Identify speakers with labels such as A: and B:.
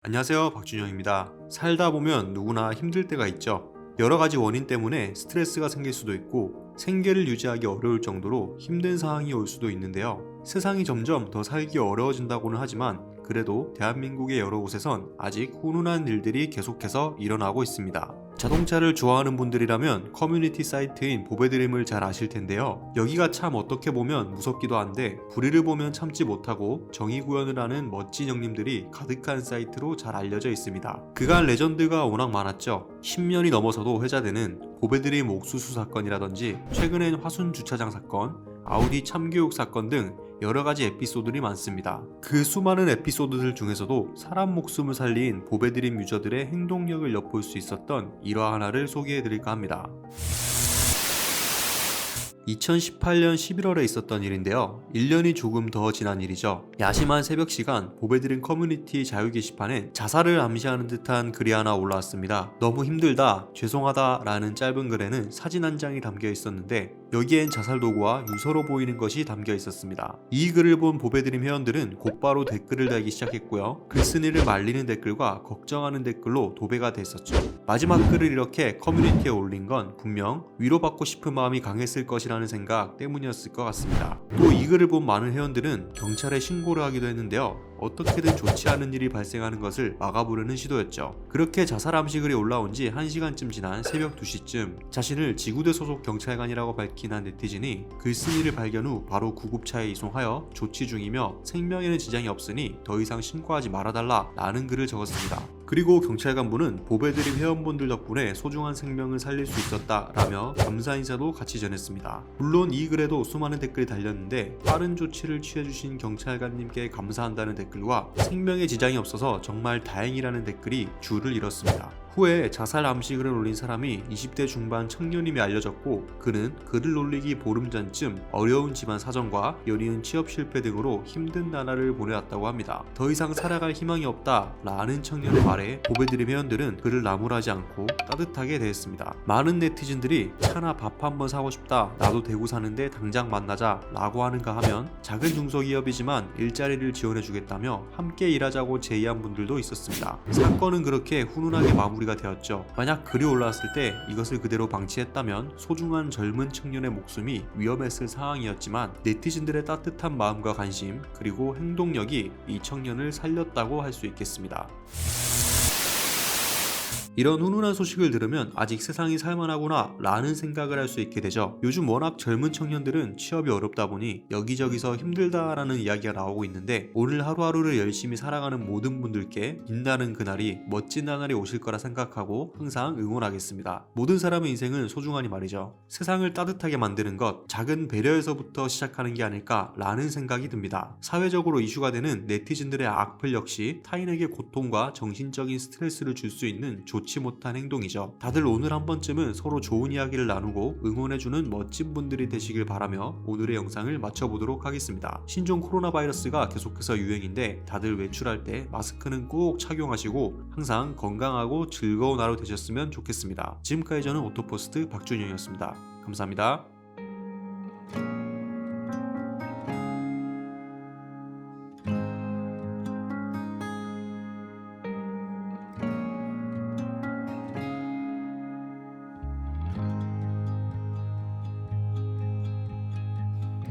A: 안녕하세요, 박준영입니다. 살다 보면 누구나 힘들 때가 있죠. 여러 가지 원인 때문에 스트레스가 생길 수도 있고 생계를 유지하기 어려울 정도로 힘든 상황이 올 수도 있는데요. 세상이 점점 더 살기 어려워진다고는 하지만 그래도 대한민국의 여러 곳에선 아직 훈훈한 일들이 계속해서 일어나고 있습니다. 자동차를 좋아하는 분들이라면 커뮤니티 사이트인 보배드림을 잘 아실 텐데요. 여기가 참 어떻게 보면 무섭기도 한데 불의를 보면 참지 못하고 정의 구현을 하는 멋진 형님들이 가득한 사이트로 잘 알려져 있습니다. 그간 레전드가 워낙 많았죠. 10년이 넘어서도 회자되는 보배드림 옥수수 사건이라든지 최근엔 화순 주차장 사건, 아우디 참교육 사건 등 여러가지 에피소드들이 많습니다. 그 수많은 에피소드들 중에서도 사람 목숨을 살린 보배드림 유저들의 행동력을 엿볼 수 있었던 일화 하나를 소개해드릴까 합니다. 2018년 11월에 있었던 일인데요. 1년이 조금 더 지난 일이죠. 야심한 새벽 시간 보배드림 커뮤니티 자유 게시판에 자살을 암시하는 듯한 글이 하나 올라왔습니다. 너무 힘들다, 죄송하다 라는 짧은 글에는 사진 한 장이 담겨 있었는데 여기엔 자살 도구와 유서로 보이는 것이 담겨 있었습니다. 이 글을 본 보배드림 회원들은 곧바로 댓글을 달기 시작했고요. 글쓴이를 말리는 댓글과 걱정하는 댓글로 도배가 됐었죠. 마지막 글을 이렇게 커뮤니티에 올린 건 분명 위로받고 싶은 마음이 강했을 것이라는 생각 때문이었을 것 같습니다. 또 이 글을 본 많은 회원들은 경찰에 신고를 하기도 했는데요. 어떻게든 좋지 않은 일이 발생하는 것을 막아보려는 시도였죠. 그렇게 자살 암시 글이 올라온 지 1시간쯤 지난 새벽 2시쯤 자신을 지구대 소속 경찰관이라고 밝힌 한 네티즌이 글쓴이를 발견 후 바로 구급차에 이송하여 조치 중이며 생명에는 지장이 없으니 더 이상 신고하지 말아달라 라는 글을 적었습니다. 그리고 경찰관분은 보배드림 회원분들 덕분에 소중한 생명을 살릴 수 있었다 라며 감사 인사도 같이 전했습니다. 물론 이 글에도 수많은 댓글이 달렸는데 빠른 조치를 취해주신 경찰관님께 감사한다는 댓글과 생명에 지장이 없어서 정말 다행이라는 댓글이 줄을 이뤘습니다. 후에 자살 암시글을 올린 사람이 20대 중반 청년임이 알려졌고 그는 글을 올리기 보름 전쯤 어려운 집안 사정과 연이은 취업 실패 등으로 힘든 나날을 보내왔다고 합니다. 더 이상 살아갈 희망이 없다 라는 청년의 말에 보배드림 회원들은 그를 나무라지 않고 따뜻하게 대했습니다. 많은 네티즌들이 차나 밥 한번 사고 싶다, 나도 대구 사는데 당장 만나자 라고 하는가 하면 작은 중소기업이지만 일자리를 지원해주겠다며 함께 일하자고 제의한 분들도 있었습니다. 사건은 그렇게 훈훈하게 마무리가 되었죠. 만약 글이 올라왔을 때 이것을 그대로 방치했다면 소중한 젊은 청년의 목숨이 위험했을 상황이었지만 네티즌들의 따뜻한 마음과 관심 그리고 행동력이 이 청년을 살렸다고 할 수 있겠습니다. 이런 훈훈한 소식을 들으면 아직 세상이 살만하구나 라는 생각을 할 수 있게 되죠. 요즘 워낙 젊은 청년들은 취업이 어렵다 보니 여기저기서 힘들다라는 이야기가 나오고 있는데 오늘 하루하루를 열심히 살아가는 모든 분들께 빛나는 그날이 멋진 나날이 오실 거라 생각하고 항상 응원하겠습니다. 모든 사람의 인생은 소중하니 말이죠. 세상을 따뜻하게 만드는 것, 작은 배려에서부터 시작하는 게 아닐까 라는 생각이 듭니다. 사회적으로 이슈가 되는 네티즌들의 악플 역시 타인에게 고통과 정신적인 스트레스를 줄 수 있는 좋지 못한 행동이죠. 다들 오늘 한 번쯤은 서로 좋은 이야기를 나누고 응원해주는 멋진 분들이 되시길 바라며 오늘의 영상을 마쳐보도록 하겠습니다. 신종 코로나 바이러스가 계속해서 유행인데 다들 외출할 때 마스크는 꼭 착용하시고 항상 건강하고 즐거운 하루 되셨으면 좋겠습니다. 지금까지 저는 오토포스트 박준영이었습니다. 감사합니다.